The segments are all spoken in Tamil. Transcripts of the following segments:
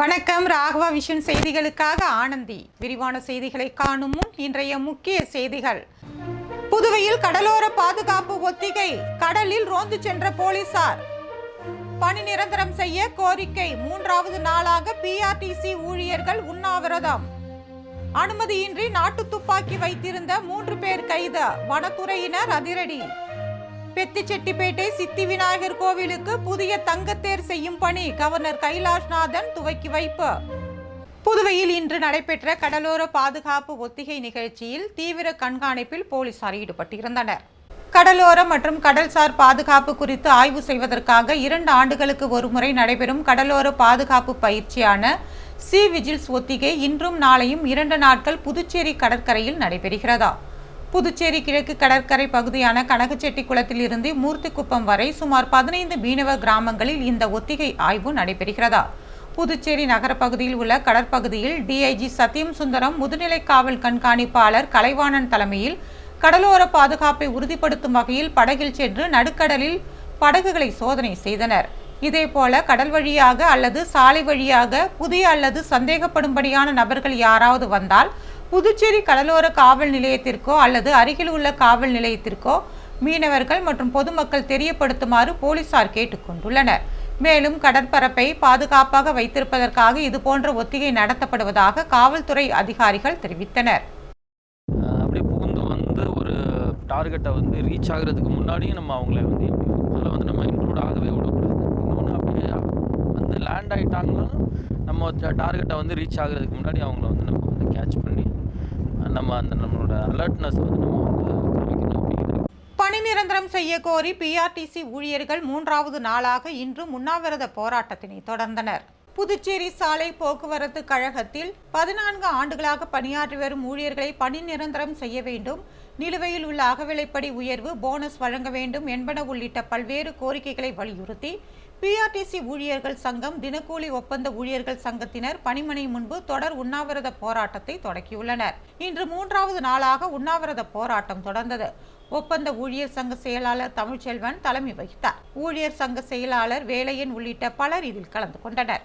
வணக்கம். ராகவா விஷன் செய்திகளுக்காக ஆனந்தி. விரிவான செய்திகளை காணும் முன் இன்றைய முக்கிய செய்திகள். புதுவையில் கடலோர பாதுகாப்பு ஒத்திகை, கடலில் ரோந்து சென்ற போலீசார். பணி நிரந்தரம் செய்ய கோரிக்கை, 3வது நாளாக பிஆர்டிசி ஊழியர்கள் உண்ணாவிரதம். அனுமதியின்றி நாட்டு துப்பாக்கி வைத்திருந்த 3 பேர் கைது, வனத்துறையினர் அதிரடி. பெத்திச்செட்டிப்பேட்டை சித்தி விநாயகர் கோவிலுக்கு புதிய தங்கத்தேர் செய்யும் பணி கவர்னர் கைலாஷ்நாதன் துவக்கி வைப்பு. புதுவையில் இன்று நடைபெற்ற கடலோர பாதுகாப்பு ஒத்திகை நிகழ்ச்சியில் தீவிர கண்காணிப்பில் போலீசார் ஈடுபட்டிருந்தனர். கடலோர மற்றும் கடல்சார் பாதுகாப்பு குறித்து ஆய்வு செய்வதற்காக 2 ஆண்டுகளுக்கு ஒருமுறை நடைபெறும் கடலோர பாதுகாப்பு பயிற்சியான சி விஜில்ஸ் ஒத்திகை இன்றும் நாளையும் 2 நாட்கள் புதுச்சேரி கடற்கரையில் நடைபெறுகிறதா. புதுச்சேரி கிழக்கு கடற்கரை பகுதியான கனகச்செட்டிக்குளத்தில் இருந்து மூர்த்திக்குப்பம் வரை சுமார் 15 மீனவ கிராமங்களில் இந்த ஒத்திகை ஆய்வு நடைபெறுகிறதா. புதுச்சேரி நகர பகுதியில் உள்ள கடற்பகுதியில் டிஐஜி சத்தியம் சுந்தரம், முதுநிலை காவல் கண்காணிப்பாளர் கலைவாணன் தலைமையில் கடலோர பாதுகாப்பை உறுதிப்படுத்தும் வகையில் படகில் சென்று நடுக்கடலில் படகுகளை சோதனை செய்தனர். இதேபோல கடல் வழியாக அல்லது சாலை வழியாக புதிய அல்லது சந்தேகப்படும்படியான நபர்கள் யாராவது வந்தால் புதுச்சேரி கடலோர காவல் நிலையத்திற்கோ அல்லது அருகில் உள்ள காவல் நிலையத்திற்கோ மீனவர்கள் மற்றும் பொதுமக்கள் தெரியப்படுத்துமாறு போலீசார் கேட்டுக்கொண்டுள்ளனர். மேலும் கடற்பரப்பை பாதுகாப்பாக வைத்திருப்பதற்காக இதுபோன்ற ஒத்திகை நடத்தப்படுவதாக காவல்துறை அதிகாரிகள் தெரிவித்தனர். அப்படியே புகுந்து வந்து ஒரு டார்கெட்டை ரீச் ஆகிறதுக்கு முன்னாடியும் நம்ம அவங்கள அதில் நம்ம இன்க்ளூட் ஆகவே விடக்கூடாது. இன்னொன்று அப்படியே லேண்ட் ஆகிட்டாங்களும் நம்ம டார்கெட்டை ரீச் ஆகிறதுக்கு முன்னாடி அவங்கள நம்ம கேட்ச் பண்ணி நம்மளோட அலர்ட்னஸ் காமிக்கணும். பணி நிரந்தரம் செய்ய கோரி பிஆர்டிசி ஊழியர்கள் 3வது நாளாக இன்று உண்ணாவிரத போராட்டத்தினை தொடர்ந்தனர். புதுச்சேரி சாலை போக்குவரத்து கழகத்தில் 14 ஆண்டுகளாக பணியாற்றி வரும் ஊழியர்களை பணி நிரந்தரம் செய்ய வேண்டும், நிலுவையில் உள்ள அகவிலைப்படி உயர்வு, போனஸ் வழங்க வேண்டும் என்பன உள்ளிட்ட பல்வேறு கோரிக்கைகளை வலியுறுத்தி பிஆர்டிசி ஊழியர்கள் சங்கம், தினக்கூலி ஒப்பந்த ஊழியர்கள் சங்கத்தினர் பணிமனை முன்பு தொடர் உண்ணாவிரத போராட்டத்தை தொடங்கியுள்ளனர். இன்று 3வது நாளாக உண்ணாவிரத போராட்டம் தொடர்ந்தது. ஒப்பந்த ஊழியர் சங்க செயலாளர் தமிழ்ச்செல்வன் தலைமை வகித்தார். ஊழியர் சங்க செயலாளர் வேலையன் உள்ளிட்ட பலர் இதில் கலந்து கொண்டனர்.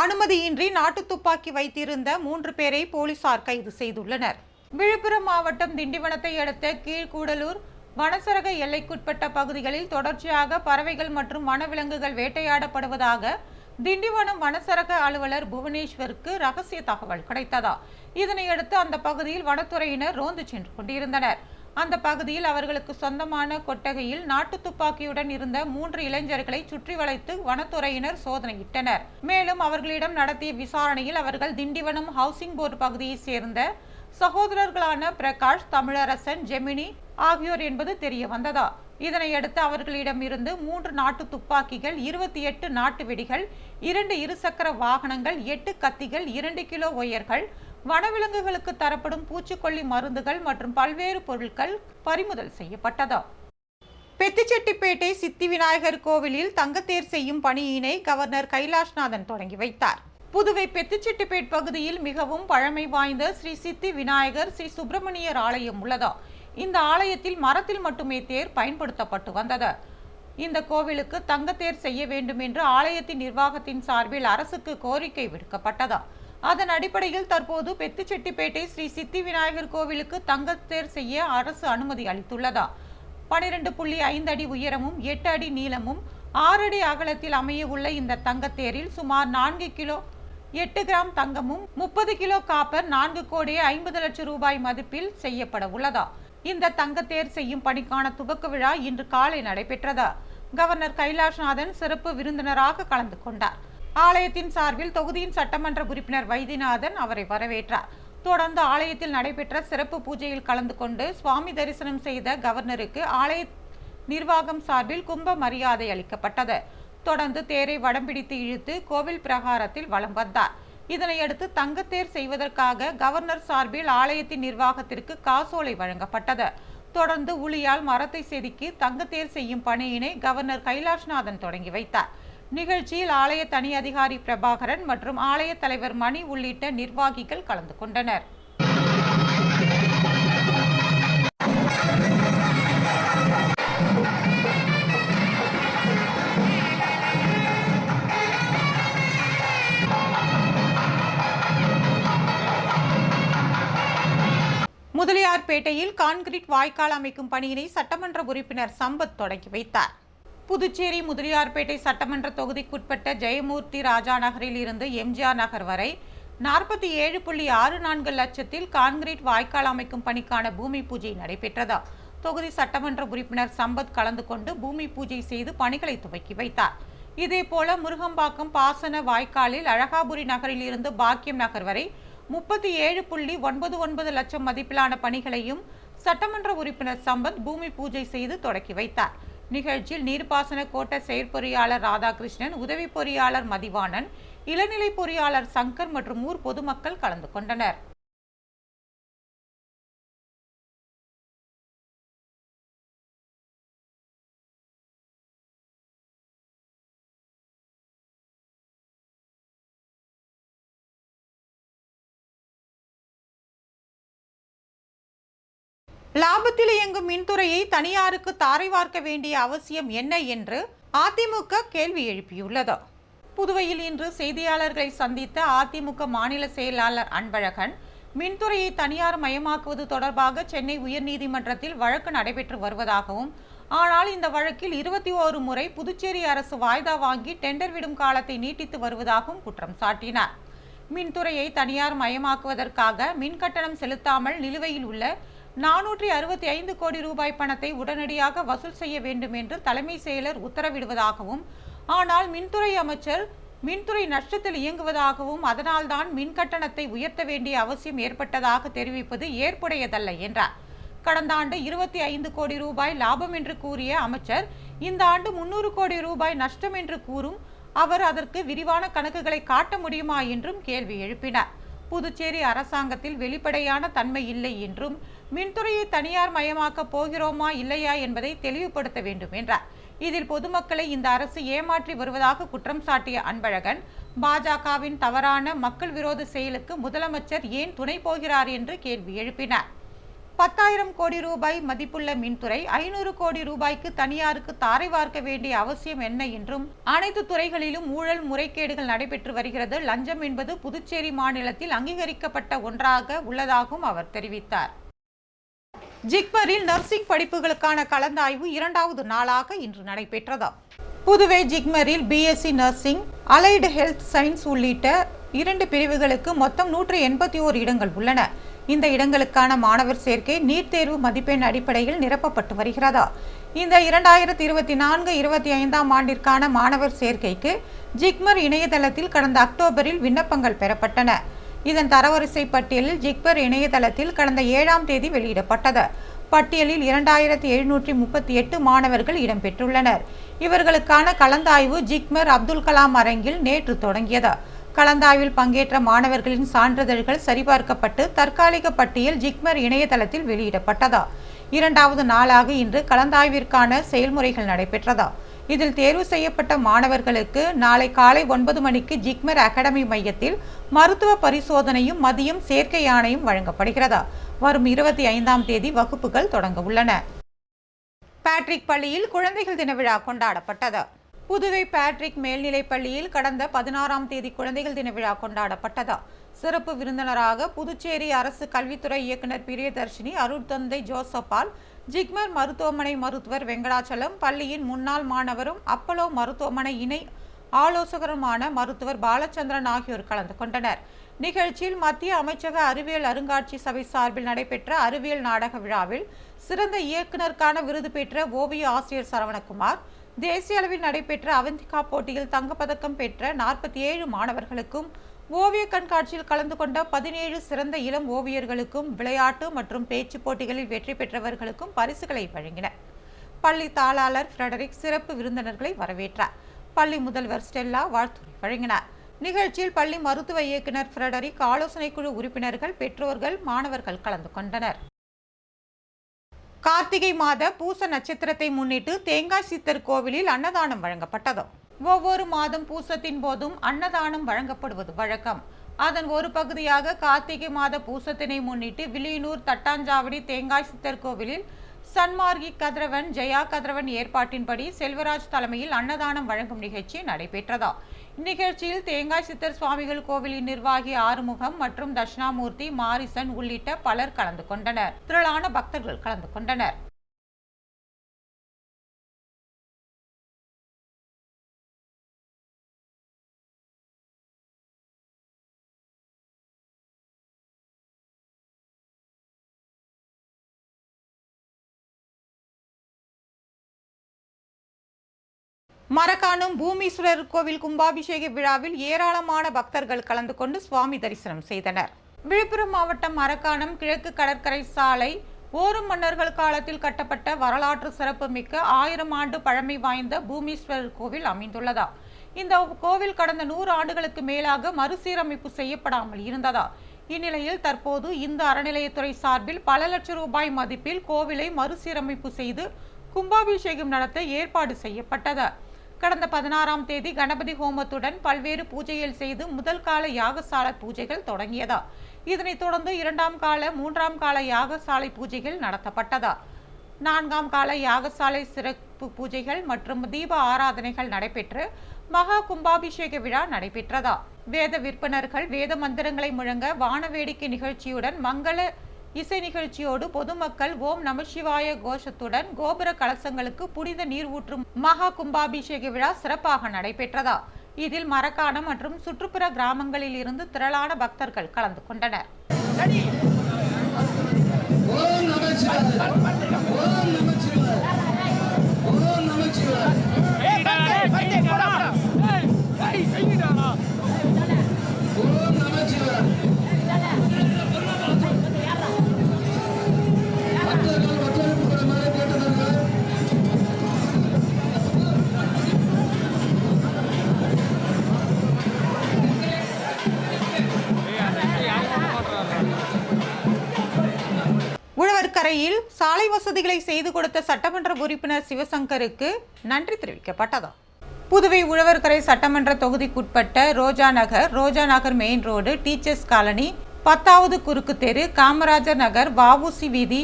அனுமதியின்றி நாட்டு துப்பாக்கி வைத்திருந்த 3 பேரை போலீசார் கைது செய்துள்ளனர். விழுப்புரம் மாவட்டம் திண்டிவனத்தை அடுத்த கீழ்கூடலூர் வனச்சரக எல்லைக்குட்பட்ட பகுதிகளில் தொடர்ச்சியாக பறவைகள் மற்றும் வனவிலங்குகள் வேட்டையாடப்படுவதாக திண்டிவனம் வனச்சரக அலுவலர் புவனேஸ்வருக்கு ரகசிய தகவல் கிடைத்ததா. இதனையடுத்து அந்த பகுதியில் வனத்துறையினர் ரோந்து சென்று கொண்டிருந்தனர். அந்த பகுதியில் அவர்களுக்கு சொந்தமான கொட்டகையில் நாட்டு துப்பாக்கியுடன் இருந்த 3 இளைஞர்களை சுற்றி வளைத்து வனத்துறையினர் சோதனையிட்டனர். மேலும் அவர்களிடம் நடத்திய விசாரணையில் அவர்கள் திண்டிவனம் ஹவுசிங் போர்டு பகுதியை சேர்ந்த சகோதரர்களான பிரகாஷ், தமிழரசன், ஜெமினி ஆகியோர் என்பது தெரிய வந்ததா. இதனையடுத்து அவர்களிடம் இருந்து 3 நாட்டு துப்பாக்கிகள், 28 நாட்டு வெடிகள், 2 இருசக்கர வாகனங்கள், 8 கத்திகள், 2 கிலோ ஒயர்கள், வனவிலங்குகளுக்கு தரப்படும் பூச்சிக்கொல்லி மருந்துகள் மற்றும் பல்வேறு பொருட்கள் பறிமுதல் செய்யப்பட்டதா. பெத்திச்செட்டிப்பேட்டை சித்தி விநாயகர் கோவிலில் தங்கத்தேர் செய்யும் பணியினை கவர்னர் கைலாஷ்நாதன் தொடங்கி வைத்தார். புதுவை பெத்திச்செட்டிப்பேட் பகுதியில் மிகவும் பழமை வாய்ந்த ஸ்ரீ சித்தி விநாயகர் ஸ்ரீ சுப்பிரமணியர் ஆலயம் உள்ளதா. இந்த ஆலயத்தில் மரத்தில் மட்டுமே தேர் பயன்படுத்தப்பட்டு வந்தது. இந்த கோவிலுக்கு தங்கத்தேர் செய்ய வேண்டும் என்று ஆலயத்தின் நிர்வாகத்தின் சார்பில் அரசுக்கு கோரிக்கை விடுக்கப்பட்டதா. அதன் அடிப்படையில் தற்போது பெத்திச்செட்டிப்பேட்டை ஸ்ரீ சித்தி விநாயகர் கோவிலுக்கு தங்கத்தேர் செய்ய அரசு அனுமதி அளித்துள்ளதா. 12.5 அடி உயரமும் 8 அடி நீளமும் 6 அடி அகலத்தில் அமைய உள்ள இந்த தங்கத்தேரில் சுமார் 4 கிலோ 8 கிராம் தங்கமும் 30 கிலோ காப்பர் 4 கோடியே 50 லட்சம் ரூபாய் மதிப்பில் செய்யப்பட உள்ளதா. இந்த தங்கத்தேர் செய்யும் பணிக்கான துவக்க விழா இன்று காலை நடைபெற்றதா. கவர்னர் கைலாஷ்நாதன் சிறப்பு விருந்தினராக கலந்து கொண்டார். ஆலயத்தின் சார்பில் தொகுதியின் சட்டமன்ற உறுப்பினர் வைத்தியநாதன் அவரை வரவேற்றார். தொடர்ந்து ஆலயத்தில் நடைபெற்ற சிறப்பு பூஜையில் கலந்து கொண்டு சுவாமி தரிசனம் செய்த கவர்னருக்கு ஆலய நிர்வாகம் சார்பில் கும்ப மரியாதை அளிக்கப்பட்டது. தொடர்ந்து தேரை வடம் பிடித்து இழுத்து கோவில் பிரகாரத்தில் வலம் வந்தார். இதனையடுத்து தங்கத்தேர் செய்வதற்காக கவர்னர் சார்பில் ஆலயத்தின் நிர்வாகத்திற்கு காசோலை வழங்கப்பட்டது. தொடர்ந்து உளியால் மரத்தை செதுக்கி தங்கத்தேர் செய்யும் பணியினை கவர்னர் கைலாஷ்நாதன் தொடங்கி வைத்தார். நிகழ்ச்சியில் ஆலய தனி அதிகாரி பிரபாகரன் மற்றும் ஆலய தலைவர் மணி உள்ளிட்ட நிர்வாகிகள் கலந்து கொண்டனர். முதியார்பேட்டையில் கான்கிரீட் வாய்க்கால் அமைக்கும் பணியினை சட்டமன்ற உறுப்பினர் சம்பத் தொடங்கி வைத்தார். புதுச்சேரி முதியார்பேட்டை சட்டமன்ற தொகுதிக்குட்பட்ட ஜெயமூர்த்தி ராஜா நகரில் இருந்து எம்ஜிஆர் நகர் வரை 47.64 லட்சத்தில் கான்கிரீட் வாய்க்கால் அமைக்கும் பணிக்கான பூமி பூஜை நடைபெற்றது. தொகுதி சட்டமன்ற உறுப்பினர் சம்பத் கலந்து கொண்டு பூமி பூஜை செய்து பணிகளை துவக்கி வைத்தார். இதேபோல முருகம்பாக்கம் பாசன வாய்க்காலில் அழகாபுரி நகரில் இருந்து பாக்கியம் நகர் வரை 37.99 லட்சம் மதிப்பிலான பணிகளையும் சட்டமன்ற உறுப்பினர் சம்பத் பூமி பூஜை செய்து தொடக்கி வைத்தார். நிகழ்ச்சியில் நீர்ப்பாசன கோட்ட செயற்பொறியாளர் ராதாகிருஷ்ணன், உதவி பொறியாளர் மதிவாணன், இளநிலை பொறியாளர் சங்கர் மற்றும் ஊர் பொதுமக்கள் கலந்து கொண்டனர். லாபத்தில் இயங்கும் மின்துறையை தனியாருக்கு தாரை வார்க்க வேண்டிய அவசியம் என்ன என்று அதிமுக கேள்வி எழுப்பியுள்ளது. புதுவையில் இன்று செய்தியாளர்களை சந்தித்த அதிமுக மாநில செயலாளர் அன்பழகன், மின்துறையை தனியார் மயமாக்குவது தொடர்பாக சென்னை உயர்நீதிமன்றத்தில் வழக்கு நடைபெற்று வருவதாகவும், ஆனால் இந்த வழக்கில் 21 முறை புதுச்சேரி அரசு வாய்தா வாங்கி டெண்டர் விடும் காலத்தை நீட்டித்து வருவதாகவும் குற்றம் சாட்டினார். மின்துறையை தனியார் மயமாக்குவதற்காக மின்கட்டணம் செலுத்தாமல் நிலுவையில் உள்ள 465 கோடி ரூபாய் பணத்தை உடனடியாக வசூல் செய்ய வேண்டும் என்று தலைமை செயலர் உத்தரவிடுவதாகவும், ஆனால் மின்துறை அமைச்சர் மின்துறை நஷ்டத்தில் இயங்குவதாகவும், அதனால்தான் மின் கட்டணத்தை உயர்த்த வேண்டிய அவசியம் ஏற்பட்டதாக தெரிவிப்பது ஏற்புடையதல்ல என்றார். கடந்த ஆண்டு 25 கோடி ரூபாய் லாபம் என்று கூறிய அமைச்சர் இந்த ஆண்டு 300 கோடி ரூபாய் நஷ்டம் என்று கூறும் அவர் அதற்கு விரிவான கணக்குகளை காட்ட முடியுமா என்றும் கேள்வி எழுப்பினார். புதுச்சேரி அரசாங்கத்தில் வெளிப்படையான தன்மை இல்லை என்றும், மின்துறையை தனியார் மயமாக்க போகிறோமா இல்லையா என்பதை தெளிவுபடுத்த வேண்டும் என்றார். இதில் பொதுமக்களை இந்த அரசு ஏமாற்றி வருவதாக குற்றம் சாட்டிய அன்பழகன், பாஜகவின் தவறான மக்கள் விரோத செயலுக்கு முதலமைச்சர் ஏன் துணை போகிறார் என்று கேள்வி எழுப்பினார். 10,000 கோடி ரூபாய் மதிப்புள்ள மின்துறை 500 கோடி ரூபாய்க்கு தனியாருக்கு தாரை வார்க்க வேண்டிய அவசியம் என்ன என்றும், அனைத்து துறைகளிலும் ஊழல் முறைகேடுகள் நடைபெற்று வருகிறது, லஞ்சம் என்பது புதுச்சேரி மாநிலத்தில் அங்கீகரிக்கப்பட்ட ஒன்றாக உள்ளதாகவும் அவர் தெரிவித்தார். ஜிப்மரில் நர்சிங் படிப்புகளுக்கான கலந்தாய்வு 2வது நாளாக இன்று நடைபெற்றது. புதுவை ஜிப்மரில் BSc nursing, allied health science உள்ளிட்ட 2 பிரிவுகளுக்கு மொத்தம் 181 இடங்கள் உள்ளன. இந்த இடங்களுக்கான மாணவர் சேர்க்கை நீட் தேர்வு மதிப்பெண் அடிப்படையில் நிரப்பப்பட்டு வருகிறது. இந்த 2024-25 ஆண்டிற்கான மாணவர் சேர்க்கைக்கு ஜிப்மர் இணையதளத்தில் கடந்த அக்டோபரில் விண்ணப்பங்கள் பெறப்பட்டன. இதன் தரவரிசை பட்டியலில் ஜிப்மர் இணையதளத்தில் கடந்த 7ஆம் தேதி வெளியிடப்பட்டது. பட்டியலில் 2738 மாணவர்கள் இடம்பெற்றுள்ளனர். இவர்களுக்கான கலந்தாய்வு ஜிப்மர் அப்துல் கலாம் அரங்கில் நேற்று தொடங்கியது. கலந்தாய்வில் பங்கேற்ற மாணவர்களின் சான்றிதழ்கள் சரிபார்க்கப்பட்டு தற்காலிக பட்டியல் ஜிப்மர் இணையதளத்தில் வெளியிடப்பட்டது. 2வது நாளாக இன்று கலந்தாய்விற்கான செயல்முறைகள் நடைபெற்றது. இதில் தேர்வு செய்யப்பட்ட மாணவர்களுக்கு நாளை காலை 9 மணிக்கு ஜிப்மர் அகாடமி மையத்தில் மருத்துவ பரிசோதனையும் மதியம் சேர்க்கை ஆணையும் வழங்கப்படுகிறது. வரும் 25ஆம் தேதி வகுப்புகள் தொடங்க உள்ளன. பேட்ரிக் பள்ளியில் குழந்தைகள் தின விழா கொண்டாடப்பட்டது. புதுவை பேட்ரிக் மேல்நிலைப் பள்ளியில் கடந்த 16ஆம் தேதி குழந்தைகள் தின விழா கொண்டாடப்பட்டது. சிறப்பு விருந்தினராக புதுச்சேரி அரசு கல்வித்துறை இயக்குநர் பிரியதர்ஷினி, அருட்தந்தை ஜோசப்பால், ஜிப்மர் மருத்துவமனை மருத்துவர் வெங்கடாச்சலம், பள்ளியின் முன்னாள் மாணவரும் அப்பலோ மருத்துவமனை இணை ஆலோசகருமான மருத்துவர் பாலச்சந்திரன் ஆகியோர் கலந்து கொண்டனர். நிகழ்ச்சியில் மத்திய அமைச்சக அறிவியல் அருங்காட்சி சபை சார்பில் நடைபெற்ற அறிவியல் நாடக விழாவில் சிறந்த இயக்குநருக்கான விருது பெற்ற ஓவிய ஆசிரியர் சரவணகுமார், தேசிய அளவில் நடைபெற்ற அவந்திகா போட்டியில் தங்கப்பதக்கம் பெற்ற 47 மாணவர்களுக்கும், ஓவிய கண்காட்சியில் கலந்து கொண்ட 17 சிறந்த இளம் ஓவியர்களுக்கும், விளையாட்டு மற்றும் பேச்சு போட்டிகளில் வெற்றி பெற்றவர்களுக்கும் பரிசுகளை வழங்கினர். பள்ளி தாளாளர் ஃபிரெடரிக் சிறப்பு விருந்தினர்களை வரவேற்றார். பள்ளி முதல்வர் ஸ்டெல்லா வாழ்த்துரை வழங்கினார். நிகழ்ச்சியில் பள்ளி மருத்துவ இயக்குநர் ஃபிரெடரிக், ஆலோசனை குழு உறுப்பினர்கள், பெற்றோர்கள், மாணவர்கள் கலந்து கொண்டனர். கார்த்திகை மாத பூச நட்சத்திரத்தை முன்னிட்டு தேங்காய் சித்தர் கோவிலில் அன்னதானம் வழங்கப்பட்டது. ஒவ்வொரு மாதம் பூசத்தின் போதும் அன்னதானம் வழங்கப்படுவது வழக்கம். அதன் ஒரு பகுதியாக கார்த்திகை மாத பூசத்தினை முன்னிட்டு வில்லியனூர் தட்டாஞ்சாவடி தேங்காய் சித்தர் கோவிலில் சன்மார்கி கதிரவன், ஜெயா கதிரவன் ஏற்பாட்டின்படி செல்வராஜ் தலைமையில் அன்னதானம் வழங்கும் நிகழ்ச்சி நடைபெற்றதா. இந்நிகழ்ச்சியில் தேங்காய் சித்தர் சுவாமிகள் கோவிலின் நிர்வாகி ஆறுமுகம் மற்றும் தட்சிணாமூர்த்தி, மாரிசன் உள்ளிட்ட பலர் கலந்து கொண்டனர். திரளான பக்தர்கள் கலந்து கொண்டனர். மரக்காணம் பூமீஸ்வரர் கோவில் கும்பாபிஷேக விழாவில் ஏராளமான பக்தர்கள் கலந்து கொண்டு சுவாமி தரிசனம் செய்தனர். விழுப்புரம் மாவட்டம் மரக்காணம் கிழக்கு கடற்கரை சாலை ஓரும் மன்னர்கள் காலத்தில் கட்டப்பட்ட வரலாற்று சிறப்புமிக்க 1000 ஆண்டு பழமை வாய்ந்த பூமீஸ்வரர் கோவில் அமைந்துள்ளதா. இந்த கோவில் கடந்த 100 ஆண்டுகளுக்கு மேலாக மறுசீரமைப்பு செய்யப்படாமல் இருந்ததா. இந்நிலையில் தற்போது இந்து அறநிலையத்துறை சார்பில் பல லட்சம் ரூபாய் மதிப்பில் கோவிலை மறுசீரமைப்பு செய்து கும்பாபிஷேகம் நடத்த ஏற்பாடு செய்யப்பட்டது. கடந்த 16ஆம் தேதி கணபதி ஹோமத்துடன் பல்வேறு பூஜைகள் செய்து முதல் கால யாகசாலை பூஜைகள் தொடங்கியதா. இதனைத் தொடர்ந்து 2ஆம் கால 3ஆம் கால யாகசாலை பூஜைகள் நடத்தப்பட்டதா. 4ஆம் கால யாகசாலை சிறப்பு பூஜைகள் மற்றும் தீப ஆராதனைகள் நடைபெற்று மகா கும்பாபிஷேக விழா நடைபெற்றதா. வேத விற்பனர்கள் வேத மந்திரங்களை முழங்க வான வேடிக்கை நிகழ்ச்சியுடன் மங்கள இசை நிகழ்ச்சியோடு பொதுமக்கள் ஓம் நமசிவாய கோஷத்துடன் கோபுர கலசங்களுக்கு புனித நீர் ஊற்றும் மகா கும்பாபிஷேக விழா சிறப்பாக நடைபெற்றதா. இதில் மரக்காணம் மற்றும் சுற்றுப்புற கிராமங்களில் இருந்து திரளான பக்தர்கள் கலந்து கொண்டனர். உழவர்கரையில் சாலை வசதிகளை செய்து கொடுத்த சட்டமன்ற உறுப்பினர் சிவசங்கருக்கு நன்றி தெரிவிக்கப்பட்டது. புதுவை உழவர்கரை சட்டமன்ற தொகுதிக்குட்பட்ட ரோஜா நகர் மெயின் ரோடு, டீச்சர்ஸ் காலனி, 10வது குறுக்கு தெரு, காமராஜர் நகர், வஉசி வீதி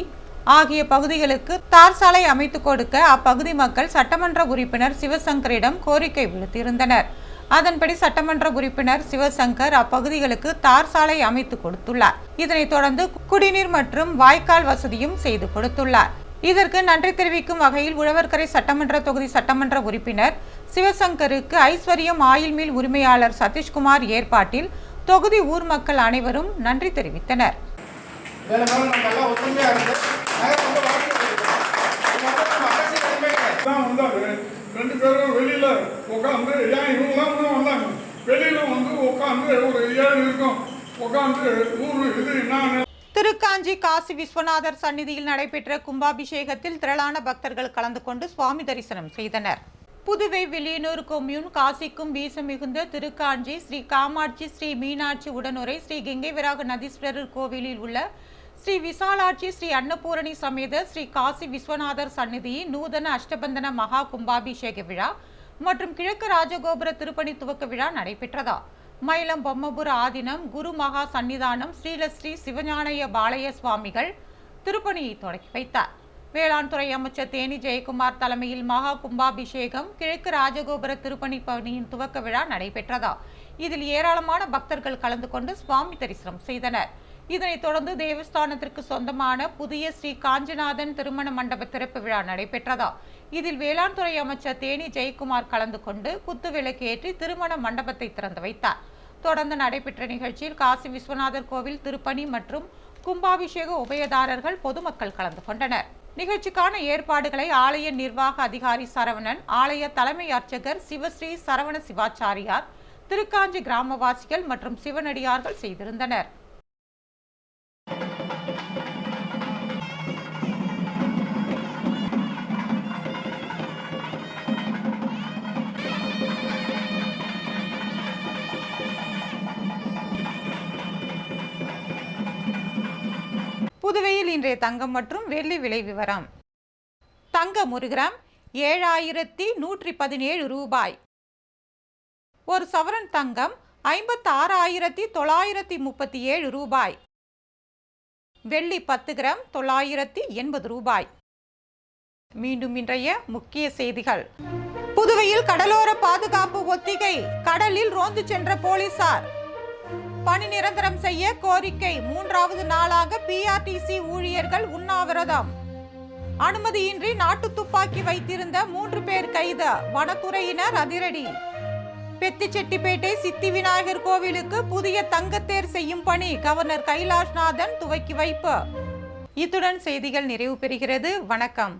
ஆகிய பகுதிகளுக்கு தார் சாலை அமைத்துக் கொடுக்க அப்பகுதி மக்கள் சட்டமன்ற உறுப்பினர் சிவசங்கரிடம் கோரிக்கை விடுத்திருந்தனர். அதன்படி சட்டமன்ற உறுப்பினர் சிவசங்கர் அப்பகுதிகளுக்கு தார் சாலை அமைத்து கொடுத்துள்ளார். இதனைத் தொடர்ந்து குடிநீர் மற்றும் வாய்க்கால் வசதியும் செய்து கொடுத்துள்ளார். இதற்கு நன்றி தெரிவிக்கும் வகையில் உழவர்கரை சட்டமன்ற தொகுதி சட்டமன்ற உறுப்பினர் சிவசங்கருக்கு ஐஸ்வர்யம் ஆயில் மில் உரிமையாளர் சதீஷ்குமார் ஏற்பாட்டில் தொகுதி ஊர் மக்கள் அனைவரும் நன்றி தெரிவித்தனர். ரெண்டு பேரும் வெளியில உட்காந்து இவங்களாம் வந்தாங்க. வெளியில உட்காந்து ஒரு 7 இருக்கும் உட்காந்து இது என்ன. திருக்காஞ்சி காசி விஸ்வநாதர் சந்நிதியில் நடைபெற்ற கும்பாபிஷேகத்தில் திரளான பக்தர்கள் கலந்து கொண்டு சுவாமி தரிசனம் செய்தனர். புதுவை வில்லியனூர் கொம்யூன் காசிக்கும் வீசம் மிகுந்த திருக்காஞ்சி ஸ்ரீ காமாட்சி ஸ்ரீ மீனாட்சி உடனுரை ஸ்ரீ கெங்கைவராக நதீஸ்வரர் கோவிலில் உள்ள ஸ்ரீ விசாலாட்சி ஸ்ரீ அன்னபூரணி சமேத ஸ்ரீ காசி விஸ்வநாதர் சந்நிதியின் நூதன அஷ்டபந்தன மகா கும்பாபிஷேக விழா மற்றும் கிழக்கு ராஜகோபுர திருப்பணி துவக்க விழா நடைபெற்றதா. மயிலம் பொம்மபுர ஆதீனம் குரு மகா சன்னிதானம் ஸ்ரீலஸ்ரீ சிவஞானய பாலய சுவாமிகள் திருப்பணியை தொடங்கி வைத்தார். வேளாண் துறை அமைச்சர் தேனி ஜெயக்குமார் தலைமையில் மகா கும்பாபிஷேகம் கிழக்கு ராஜகோபுர திருப்பணி பணியின் துவக்க விழா நடைபெற்றதா. இதில் ஏராளமான பக்தர்கள் கலந்து கொண்டு சுவாமி தரிசனம் செய்தனர். இதனைத் தொடர்ந்து தேவஸ்தானத்திற்கு சொந்தமான புதிய ஸ்ரீ காஞ்சிநாதன் திருமண மண்டப திறப்பு விழா நடைபெற்றதா. இதில் வேளாண் துறை அமைச்சர் தேனி ஜெயக்குமார் கலந்து கொண்டு குத்துவிளக்கு ஏற்றி திருமண மண்டபத்தை திறந்து வைத்தார். தொடர்ந்து நடைபெற்ற நிகழ்ச்சியில் காசி விஸ்வநாதர் கோவில் திருப்பணி மற்றும் கும்பாபிஷேக உபயதாரர்கள் பொதுமக்கள் கலந்து கொண்டனர். நிகழ்ச்சிக்கான ஏற்பாடுகளை ஆலய நிர்வாக அதிகாரி சரவணன், ஆலய தலைமை அர்ச்சகர் சிவஸ்ரீ சரவண சிவாச்சாரியார், திருக்காஞ்சி கிராமவாசிகள் மற்றும் சிவனடியார்கள் செய்திருந்தனர். புதுவையில் இன்றைய தங்கம் மற்றும் வெள்ளி விலை விவரம். தங்கம் 1 கிராம் 7117 ரூபாய். ஒரு சவரன் தங்கம் 56,937 ரூபாய். வெள்ளி 10 கிராம் 980 ரூபாய். மீண்டும் இன்றைய முக்கிய செய்திகள். புதுவையில் கடலோர பாதுகாப்பு ஒத்திகை, கடலில் ரோந்து சென்ற போலீசார். பணி நிரந்தரம் செய்ய கோரிக்கை, 3வது நாளாக பிஆர்டிசி ஊழியர்கள் உண்ணாவிரதம். அனுமதியின்றி நாட்டு துப்பாக்கி வைத்திருந்த 3 பேர் கைது, வனத்துறையினர் அதிரடி. பெத்திச்செட்டிப்பேட்டை சித்தி விநாயகர் கோவிலுக்கு புதிய தங்கத்தேர் செய்யும் பணி கவர்னர் கைலாஷ்நாதன் துவக்கி வைப்பு. இத்துடன் செய்திகள் நிறைவு பெறுகிறது. வணக்கம்.